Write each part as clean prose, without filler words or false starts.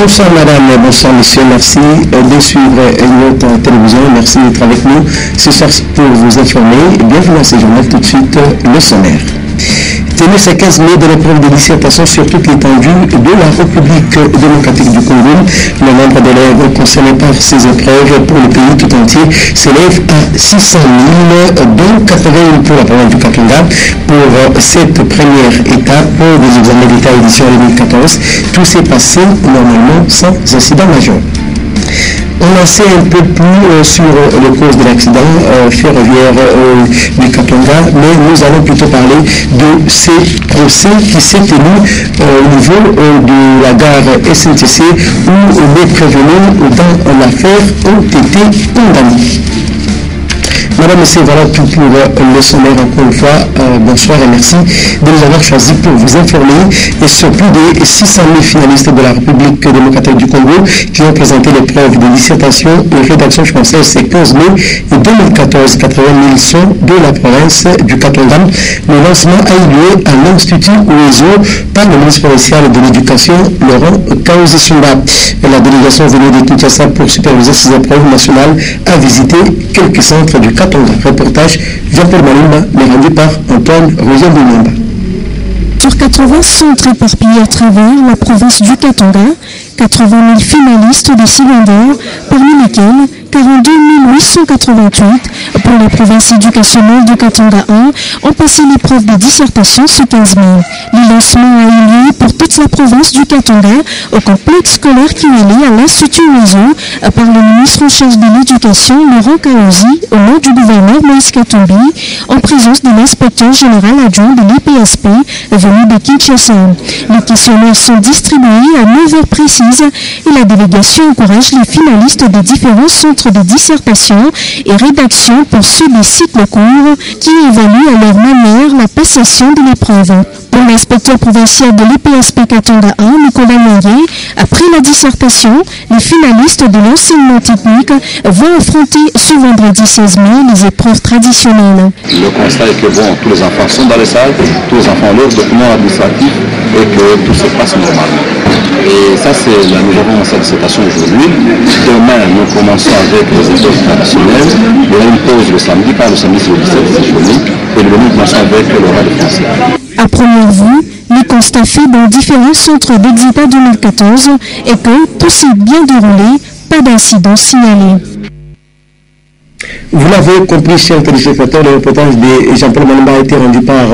Bonsoir madame, bonsoir monsieur, merci de suivre notre télévision, merci d'être avec nous ce soir pour vous informer. Bienvenue à ce journal, tout de suite le sommaire. Tenu ces 15 mai de l'épreuve de dissertation sur toute l'étendue de la République démocratique du Congo, le nombre d'élèves concernés par ces épreuves pour le pays tout entier s'élève à 600 000, dont 80 000 pour la province du Katanga. Pour cette première étape des examens d'État édition 2014, tout s'est passé normalement sans incident majeur. On en sait un peu plus sur les causes de l'accident ferroviaire du Katanga, mais nous allons plutôt parler de ces procès qui s'est tenu au niveau de la gare SNTC où les prévenus dans l'affaire ont été condamnés. Madame, Monsieur, voilà tout pour le sommaire. Encore une fois, bonsoir et merci de nous avoir choisi pour vous informer. Et sur plus de 600 000 finalistes de la République démocratique du Congo qui ont présenté l'épreuve de dissertation et rédaction française ces 15 mai 2014, 80 000 sont de la province du Katanga. Le lancement a eu lieu à l'Institut Ouezo par le ministre provincial de l'Éducation, Laurent Kaouzé-Sumba. La délégation venue de Kinshasa pour superviser ces épreuves nationales a visité quelques centres du Katanga. Reportage Jean-Paul Malumba, mais rendu par Antoine Roger Boumamba. Sur 80 centres éparpillés à travers la province du Katanga, 80 000 finalistes des secondaires, parmi lesquels 42 888 pour la province éducationnelle du Katanga 1 ont passé l'épreuve de dissertation ce 15 mai. Le lancement a eu lieu pour toute la province du Katanga au complexe scolaire qui est lié à l'Institut Ouezo par le ministre en charge de l'éducation Laurent Kaozi au nom du gouverneur Moïse Katumbi en présence de l'inspecteur général adjoint de l'IPSP venu de Kinshasa. Les questionnaires sont distribués à 9 heures précises et la délégation encourage les finalistes des différents centres de dissertation et rédaction pour ceux des cycles courts qui évaluent à leur manière la passation de l'épreuve. Pour l'inspecteur provincial de l'IPSP Katanga 1, Nicolas Longuet, après la dissertation, les finalistes de l'enseignement technique vont affronter ce vendredi 16 mai les épreuves traditionnelles. Le constat est que tous les enfants sont dans les salles, tous les enfants ont leurs documents administratifs et que tout se passe normalement. Et ça, nous avons cette dissertation aujourd'hui. Demain, nous commençons avec les épreuves traditionnelles. Il y aura une pause le samedi, car le samedi c'est le 17, c'est journée. Et le nous commençons avec l'oral français. À première vue, les constats faits dans différents centres d'examen 2014 est que tout s'est bien déroulé, pas d'incident signalé. Vous l'avez compris, chers téléspectateurs, le reportage de Jean-Paul Malumba a été rendu par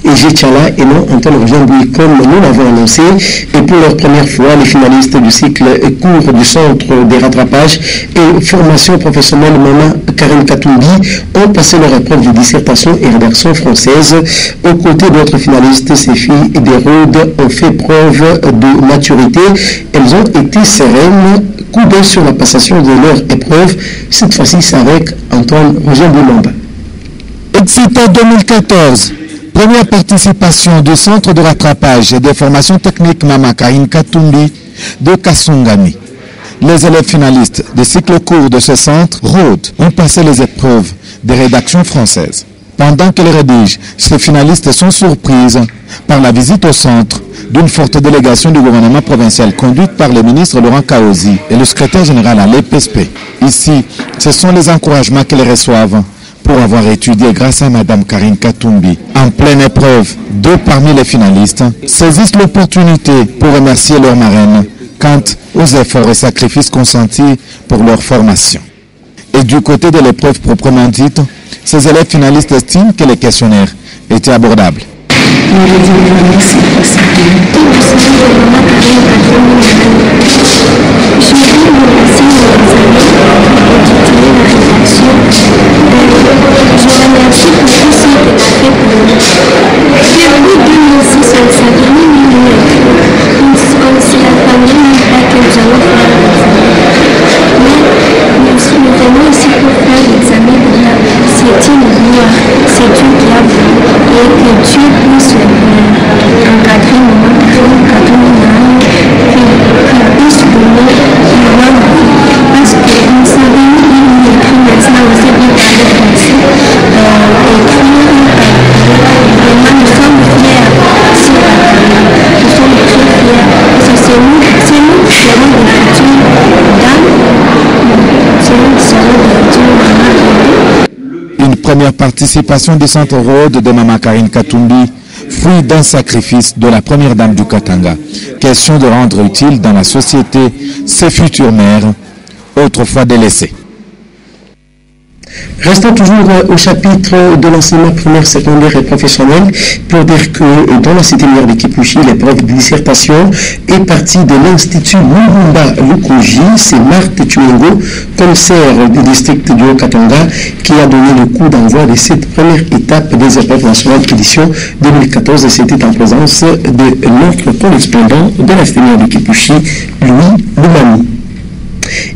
Égé Tchala et non Antoine Roger-Boui, comme nous l'avons annoncé. Et pour leur première fois, les finalistes du cycle cours du centre des rattrapages et formation professionnelle Mama Karen Katumbi ont passé leur épreuve de dissertation et rédaction française. Aux côtés d'autres finalistes, ces filles des Rhodes ont fait preuve de maturité. Elles ont été sereines. Coup d'œil sur la passation de leur épreuve, cette fois-ci c'est avec Antoine Roger Boumamba. Excité 2014, première participation du centre de rattrapage et de formation technique Mama Karen Katumbi de Kasungani. Les élèves finalistes des cycles courts de ce centre, Rhodes, ont passé les épreuves de rédaction française. Pendant qu'elles rédigent, ces finalistes sont surprises par la visite au centre d'une forte délégation du gouvernement provincial conduite par le ministre Laurent Kaozi et le secrétaire général à l'EPSP. Ici, ce sont les encouragements qu'elles reçoivent pour avoir étudié grâce à Mme Karen Katumbi. En pleine épreuve, 2 parmi les finalistes saisissent l'opportunité pour remercier leur marraine quant aux efforts et sacrifices consentis pour leur formation. Et du côté de l'épreuve proprement dite, ces élèves finalistes estiment que les questionnaires étaient abordables. C'est nous Une première participation du Centre Rhodes de Mama Karine Katumbi, fruit d'un sacrifice de la première dame du Katanga. Question de rendre utile dans la société ses futures mères, autrefois délaissées. Restons toujours au chapitre de l'enseignement primaire, secondaire et professionnel pour dire que dans la cité minière de Kipushi, l'épreuve de dissertation est partie de l'Institut Murumba Lukoji. C'est Marthe Tuengo, commissaire du district du Haut-Katanga, qui a donné le coup d'envoi de cette première étape des épreuves nationales édition 2014. Et c'était en présence de notre correspondant de la cité minière de Kipushi, Louis Loumani.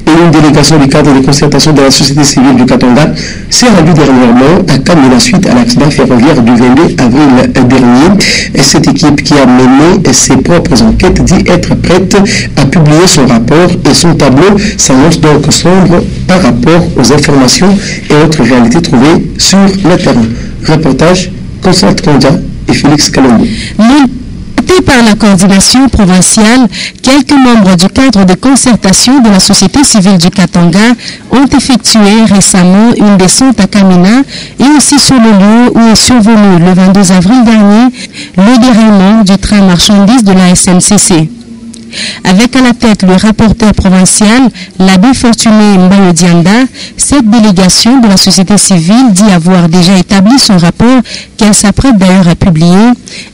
Et une délégation du cadre de concertation de la société civile du Katanga s'est rendue dernièrement à Kamina suite à l'accident ferroviaire du 22 avril dernier. Et cette équipe qui a mené ses propres enquêtes dit être prête à publier son rapport et son tableau s'annonce donc sombre par rapport aux informations et autres réalités trouvées sur le terrain. Reportage Constant Kondia et Félix Kalombo. Par la coordination provinciale, quelques membres du cadre de concertation de la société civile du Katanga ont effectué récemment une descente à Kamina et aussi sur le lieu où est survenu le 22 avril dernier le déraillement du train marchandise de la SNCC. Avec à la tête le rapporteur provincial, l'abbé Fortuné Mbayodianda, cette délégation de la société civile dit avoir déjà établi son rapport qu'elle s'apprête d'ailleurs à publier,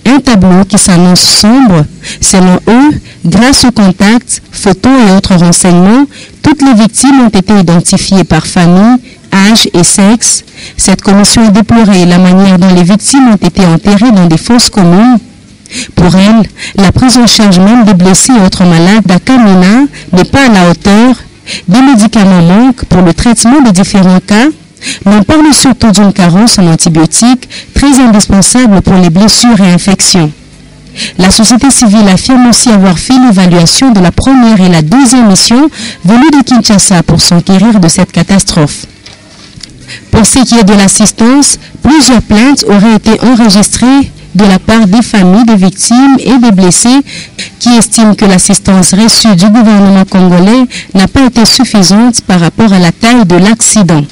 un tableau qui s'annonce sombre. Selon eux, grâce aux contacts, photos et autres renseignements, toutes les victimes ont été identifiées par famille, âge et sexe. Cette commission a déploré la manière dont les victimes ont été enterrées dans des fosses communes. Pour elle, la prise en charge même des blessés et autres malades d'Akamina n'est pas à la hauteur. Des médicaments manquent pour le traitement de différents cas. L'on parle surtout d'une carence en antibiotiques très indispensable pour les blessures et infections. La société civile affirme aussi avoir fait l'évaluation de la première et la deuxième mission venue de Kinshasa pour s'enquérir de cette catastrophe. Pour ce qui est de l'assistance, plusieurs plaintes auraient été enregistrées de la part des familles des victimes et des blessés qui estiment que l'assistance reçue du gouvernement congolais n'a pas été suffisante par rapport à la taille de l'accident.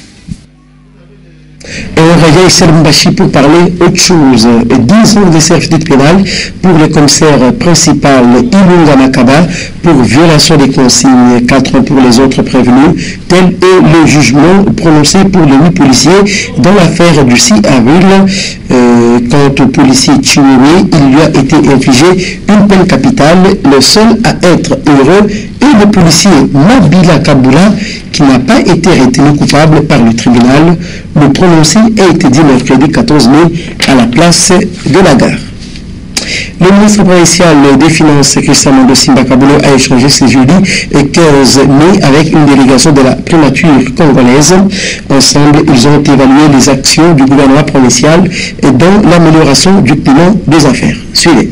Et on revient ici à Lumbashi pour parler autre chose. 10 ans de servitude pénale pour le commissaire principal Ilunga Makaba pour violation des consignes, 4 ans pour les autres prévenus. Tel est le jugement prononcé pour les 8 policiers dans l'affaire du 6 avril. Quant au policier Chiwini, il lui a été infligé une peine capitale. Le seul à être heureux est le policier Mabila Kabula qui n'a pas été retenu coupable par le tribunal. Le prononcé a été dit mercredi 14 mai à la place de la gare. Le ministre provincial des Finances, Christian Mando Simba Kabulo, a échangé ce jeudi 15 mai avec une délégation de la primature congolaise. Ensemble, ils ont évalué les actions du gouvernement provincial dans l'amélioration du climat des affaires. Suivez.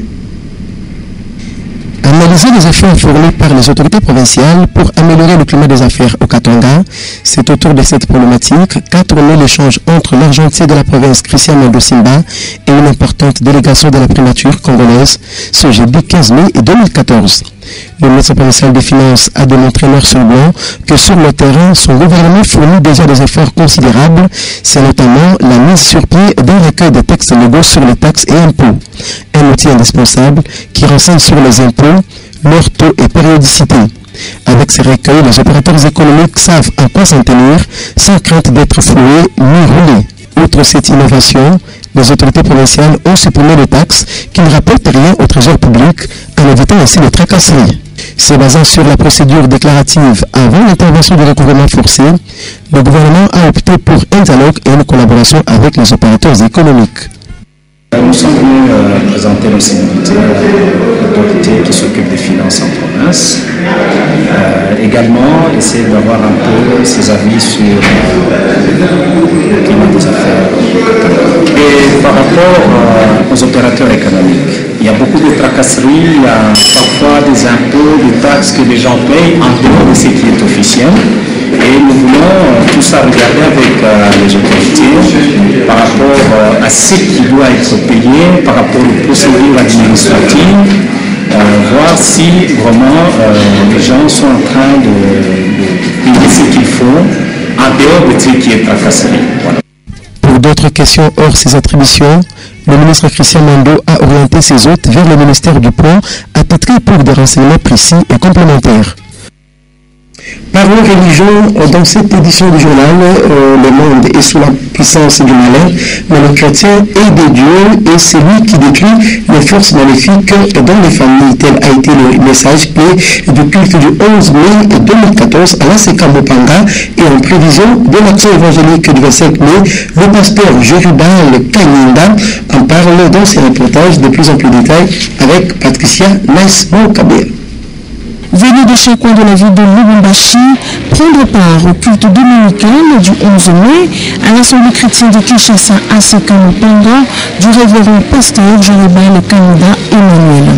Analyser les efforts fournis par les autorités provinciales pour améliorer le climat des affaires au Katanga, c'est autour de cette problématique qu'a tourné l'échange entre l'argentier de la province Christian Mando Simba et une importante délégation de la primature congolaise ce jeudi 15 mai 2014. Le ministre provincial des Finances a démontré noir sur blanc que sur le terrain, son gouvernement fournit déjà des efforts considérables. C'est notamment la mise sur pied d'un recueil de textes légaux sur les taxes et impôts. Un outil indispensable qui renseigne sur les impôts, leur taux et périodicité. Avec ces recueils, les opérateurs économiques savent à quoi s'en tenir sans crainte d'être floués ni roulés. Outre cette innovation, les autorités provinciales ont supprimé les taxes qui ne rapportent rien au trésor public en évitant ainsi les tracasseries. Se basant sur la procédure déclarative avant l'intervention du recouvrement forcé, le gouvernement a opté pour un dialogue et une collaboration avec les opérateurs économiques. Nous sommes venus présenter nos sénateurs, l'autorité qui s'occupe des finances en province. Également, essayer d'avoir un peu ses avis sur le climat des affaires. Et par rapport aux opérateurs économiques, il y a beaucoup de tracasseries, il y a parfois des impôts, des taxes que les gens payent en dehors de ce qui est officiel. Et nous voulons tout ça regarder avec les autorités par rapport à ce qui doit être payé, par rapport aux procédures administratives, voir si vraiment les gens sont en train de payer ce qu'il faut en dehors de ce qui est tracasserie. Voilà. Pour d'autres questions hors ses attributions, le ministre Christian Mando a orienté ses hôtes vers le ministère du Plan attitré pour des renseignements précis et complémentaires. Parlons religion dans cette édition du journal. Le monde est sous la puissance du malin, mais le chrétien est de Dieu et c'est lui qui détruit les forces maléfiques dans les familles. Tel a été le message clé du culte du 11 mai 2014 à la Seka Mopanga et en prévision de l'action évangélique du 25 mai, le pasteur Jerubal Kanyinda en parle dans ses reportages de plus en plus détails avec Patricia Nice-Moukabé. Venu de chaque coin de la ville de Lubumbashi, prendre part au culte dominical du 11 mai à l'Assemblée chrétienne de Kinshasa à Seka Mopanga du révérend pasteur Jerubal Kanyinda Emmanuel.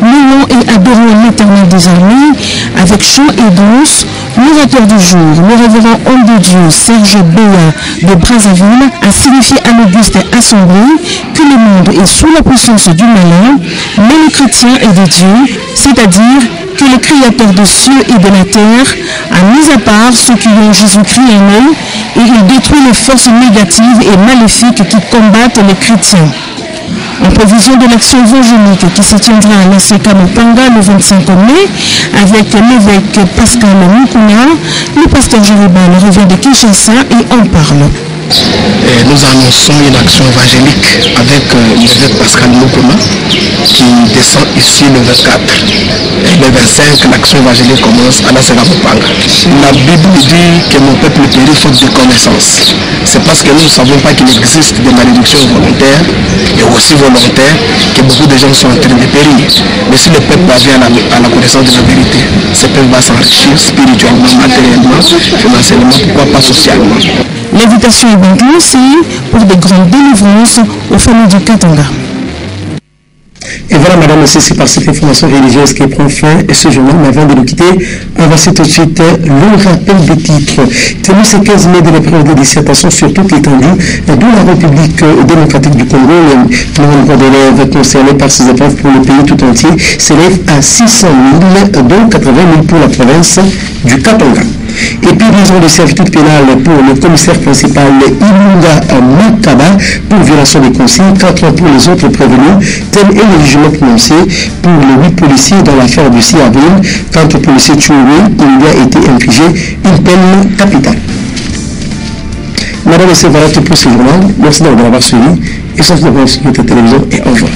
Louons et adorons l'Éternel des armées avec chant et danse. L'orateur du jour, le révérend homme de Dieu Serge Béa de Brazzaville a signifié à l'Auguste Assemblée que le monde est sous la puissance du malin, mais le chrétien est de Dieu, c'est-à-dire que le Créateur des cieux et de la terre a mis à part ceux qui ont Jésus-Christ en eux et il détruit les forces négatives et maléfiques qui combattent les chrétiens. En prévision de l'action évangélique qui se tiendra à la Seka Mopanga le 25 mai avec l'évêque Pascal Mukuna, le pasteur Jerubal revient de Kinshasa et en parle. Nous annonçons une action évangélique avec l'évêque Pascal Mukuna qui descend ici le 24. Et le 25, l'action évangélique commence à la Seka Mopanga. La Bible dit que mon peuple périt faute de connaissance. C'est parce que nous ne savons pas qu'il existe des malédictions volontaires et aussi volontaires que beaucoup de gens sont en train de périr. Mais si le peuple vient à la connaissance de la vérité, ce peuple va s'enrichir spirituellement, matériellement, financièrement, pourquoi pas socialement. L'invitation est donc lancée pour de grandes délivrances aux familles du Katanga. Et voilà, madame, c'est par cette information religieuse qui prend fin ce journal. Mais avant de nous quitter, on va tout de suite le rappel des titres. Tenu ce 15 mai de l'épreuve de dissertation sur toute l'étendue de la République démocratique du Congo, le nombre d'élèves concernés par ces épreuves pour le pays tout entier s'élève à 600 000, dont 80 000 pour la province du Katanga. Et puis, raison de servitude pénale pour le commissaire principal Ilunga Makaba pour violation des consignes, 4 ans pour les autres prévenus. Tel est le jugement prononcé pour les 8 policiers dans l'affaire du 6 avril. Quant au policier tué, il lui a été infligé une peine capitale. Madame et messieurs, voilà tout pour ce journal. Merci d'avoir suivi. Et sauf de voir sur notre télévision et au revoir.